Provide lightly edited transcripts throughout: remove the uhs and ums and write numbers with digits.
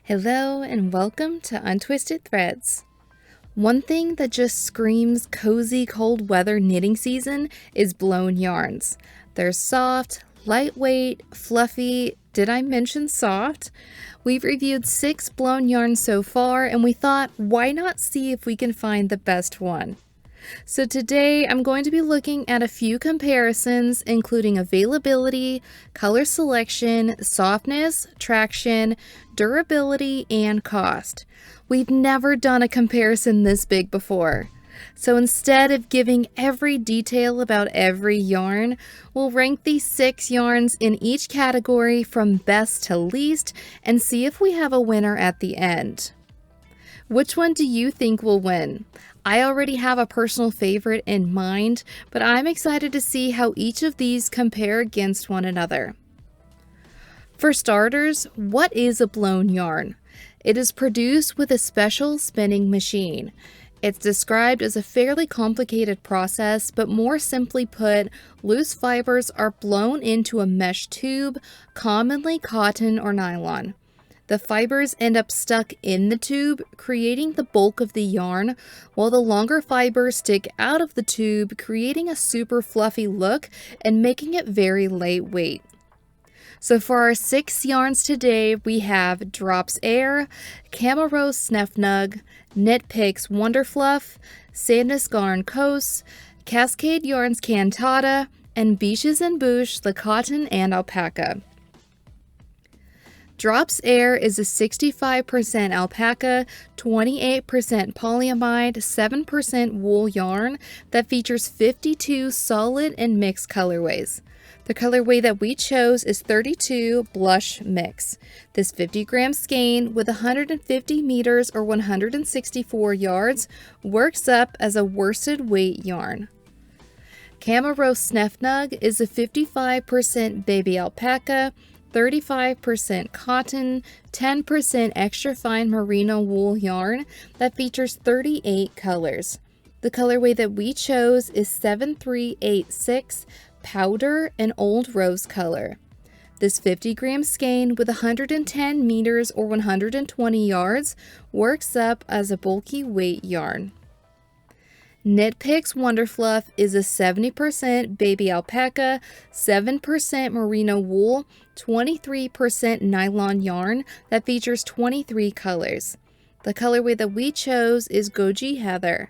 Hello and welcome to Untwisted Threads. One thing that just screams cozy cold weather knitting season is blown yarns. They're soft, lightweight, fluffy. Did I mention soft? We've reviewed 6 blown yarns so far and we thought, why not see if we can find the best one? So today I'm going to be looking at a few comparisons including availability, color selection, softness, traction, durability, and cost. We've never done a comparison this big before. So instead of giving every detail about every yarn, we'll rank these 6 yarns in each category from best to least and see if we have a winner at the end. Which one do you think will win? I already have a personal favorite in mind, but I'm excited to see how each of these compare against one another. For starters, what is a blown yarn? It is produced with a special spinning machine. It's described as a fairly complicated process, but more simply put, loose fibers are blown into a mesh tube, commonly cotton or nylon. The fibers end up stuck in the tube, creating the bulk of the yarn, while the longer fibers stick out of the tube, creating a super fluffy look and making it very lightweight. So for our 6 yarns today, we have Drops Air, CaMaRose Snefnug, Knit Picks Wonderfluff, Sandnes Garn Kos, Cascade Yarns Cantata, and Biches and Buches, the Coton and Alpaca. Drops Air is a 65% alpaca, 28% polyamide, 7% wool yarn that features 52 solid and mixed colorways. The colorway that we chose is 32 Blush Mix. This 50-gram skein with 150 meters or 164 yards works up as a worsted weight yarn. CaMaRose Snefnug is a 55% baby alpaca, 35% cotton, 10% extra fine merino wool yarn that features 38 colors. The colorway that we chose is 7386 Powder and Old Rose color. This 50-gram skein with 110 meters or 120 yards works up as a bulky weight yarn. Knit Picks Wonderfluff is a 70% baby alpaca, 7% merino wool, 23% nylon yarn that features 23 colors. The colorway that we chose is Goji Heather.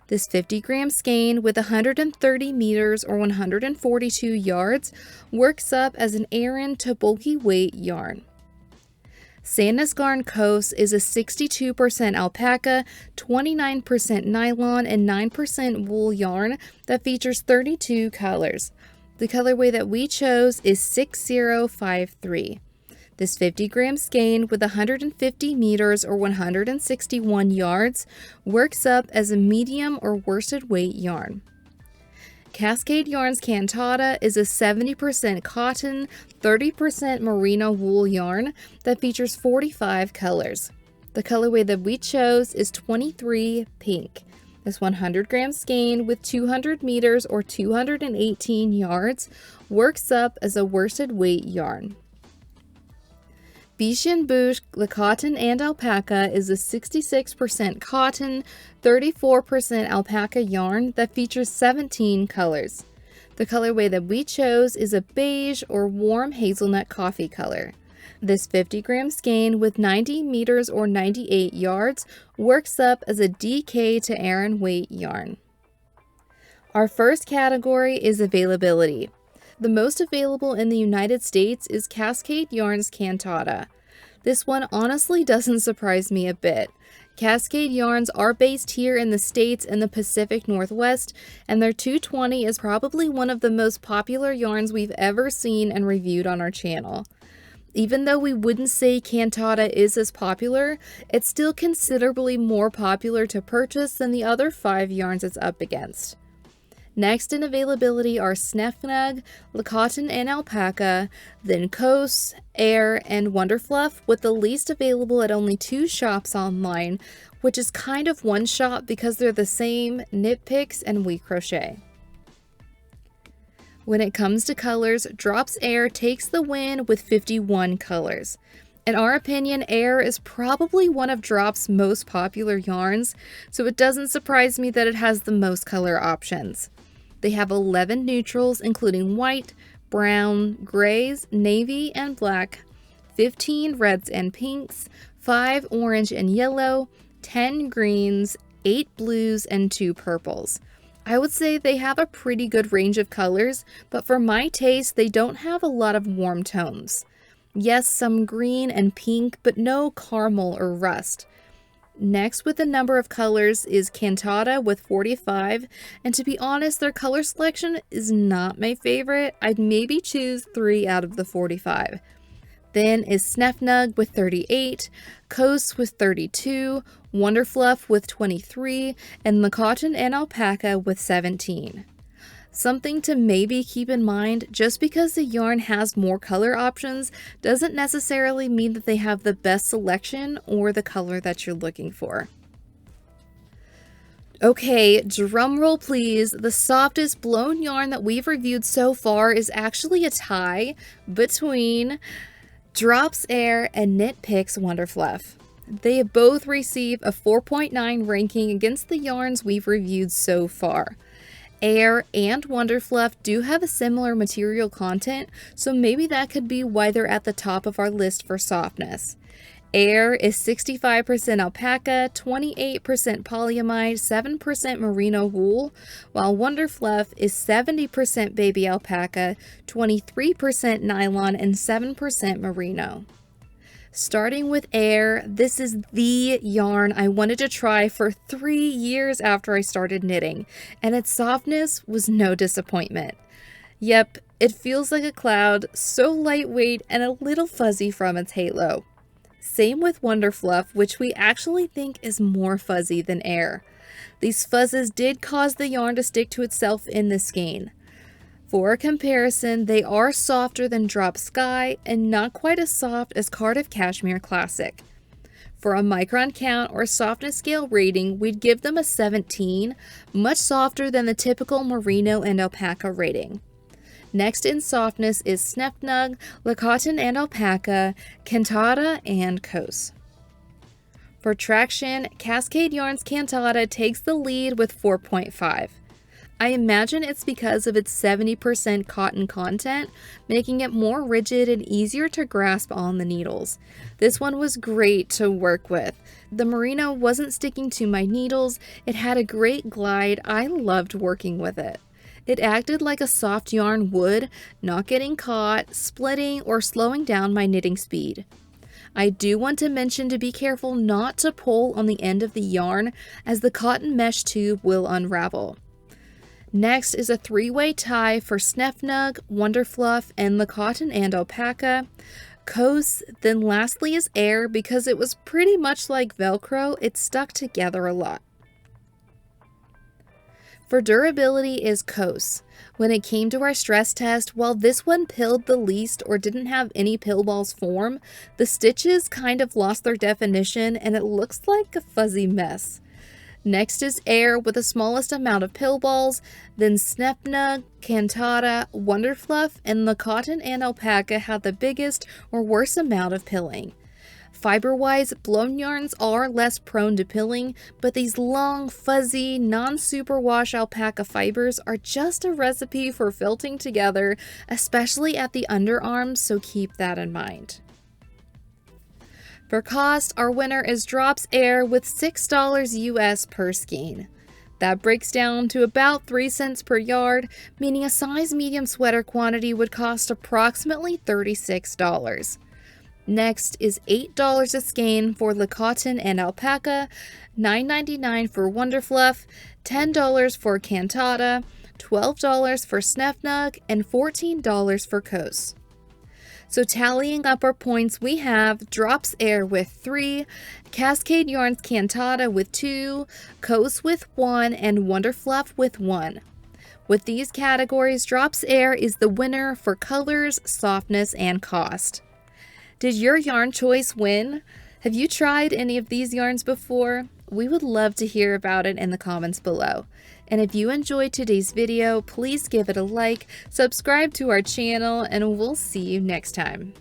This 50-gram skein with 130 meters or 142 yards works up as an Aran to bulky weight yarn. Sandnes Garn Kos is a 62% alpaca, 29% nylon, and 9% wool yarn that features 32 colors. The colorway that we chose is 6053. This 50-gram skein with 150 meters or 161 yards works up as a medium or worsted weight yarn. Cascade Yarns Cantata is a 70% cotton, 30% merino wool yarn that features 45 colors. The colorway that we chose is 23 Pink. This 100-gram skein with 200 meters or 218 yards works up as a worsted weight yarn. Biches and Buches, the Coton and Alpaca is a 66% cotton, 34% alpaca yarn that features 17 colors. The colorway that we chose is a beige or warm hazelnut coffee color. This 50-gram skein with 90 meters or 98 yards works up as a DK to Aran weight yarn. Our first category is availability. The most available in the United States is Cascade Yarns Cantata. This one honestly doesn't surprise me a bit. Cascade yarns are based here in the States and the Pacific Northwest, and their 220 is probably one of the most popular yarns we've ever seen and reviewed on our channel. Even though we wouldn't say Cantata is as popular, it's still considerably more popular to purchase than the other 5 yarns it's up against. Next in availability are Snefnug, Coton and Alpaca, then Kos, Air, and Wonderfluff, with the least available at only 2 shops online, which is kind of one shop because they're the same, Knit Picks and We Crochet. When it comes to colors, Drops Air takes the win with 51 colors. In our opinion, Air is probably one of Drop's most popular yarns, so it doesn't surprise me that it has the most color options. They have 11 neutrals, including white, brown, grays, navy, and black, 15 reds and pinks, 5 orange and yellow, 10 greens, 8 blues, and 2 purples. I would say they have a pretty good range of colors, but for my taste, they don't have a lot of warm tones. Yes, some green and pink, but no caramel or rust. Next with the number of colors is Cantata with 45, and to be honest, their color selection is not my favorite. I'd maybe choose 3 out of the 45. Then is Snefnug with 38, Kos with 32, Wonderfluff with 23, and the Coton and Alpaca with 17. Something to maybe keep in mind, just because the yarn has more color options doesn't necessarily mean that they have the best selection or the color that you're looking for. Okay, drum roll please. The softest blown yarn that we've reviewed so far is actually a tie between Drop's Air and Knit Picks Wonderfluff. They both receive a 4.9 ranking against the yarns we've reviewed so far. Air and Wonderfluff do have a similar material content, so maybe that could be why they're at the top of our list for softness. Air is 65% alpaca, 28% polyamide, 7% merino wool, while Wonderfluff is 70% baby alpaca, 23% nylon, and 7% merino. Starting with Air, this is the yarn I wanted to try for 3 years after I started knitting, and its softness was no disappointment. Yep, it feels like a cloud, so lightweight and a little fuzzy from its halo. Same with Wonderfluff, which we actually think is more fuzzy than Air. These fuzzes did cause the yarn to stick to itself in the skein. For a comparison, they are softer than Drop Sky and not quite as soft as Cardiff Cashmere Classic. For a micron count or softness scale rating, we'd give them a 17, much softer than the typical merino and alpaca rating. Next in softness is Snefnug, Coton and Alpaca, Cantata, and Kos. For traction, Cascade Yarn's Cantata takes the lead with 4.5. I imagine it's because of its 70% cotton content, making it more rigid and easier to grasp on the needles. This one was great to work with. The merino wasn't sticking to my needles, it had a great glide, I loved working with it. It acted like a soft yarn would, not getting caught, splitting, or slowing down my knitting speed. I do want to mention to be careful not to pull on the end of the yarn, as the cotton mesh tube will unravel. Next is a 3-way tie for Snefnug, Wonderfluff, and the Coton and Alpaca, Kos, then lastly is Air. Because it was pretty much like Velcro, it stuck together a lot. For durability is Kos. When it came to our stress test, while this one pilled the least or didn't have any pill balls form, the stitches kind of lost their definition and it looks like a fuzzy mess. Next is Air with the smallest amount of pill balls, then Snefnug, Cantata, Wonderfluff, and the Coton and Alpaca have the biggest or worst amount of pilling. Fiber-wise, blown yarns are less prone to pilling, but these long, fuzzy, non-superwash alpaca fibers are just a recipe for felting together, especially at the underarms, so keep that in mind. For cost, our winner is Drop's Air with $6 US per skein. That breaks down to about 3 cents per yard, meaning a size medium sweater quantity would cost approximately $36. Next is $8 a skein for Coton and Alpaca, $9.99 for Wonderfluff, $10 for Cantata, $12 for Snefnug, and $14 for Kos. So tallying up our points, we have Drop's Air with 3, Cascade Yarn's Cantata with 2, Kos with 1, and Wonderfluff with 1. With these categories, Drop's Air is the winner for colors, softness, and cost. Did your yarn choice win? Have you tried any of these yarns before? We would love to hear about it in the comments below. And if you enjoyed today's video, please give it a like, subscribe to our channel, and we'll see you next time.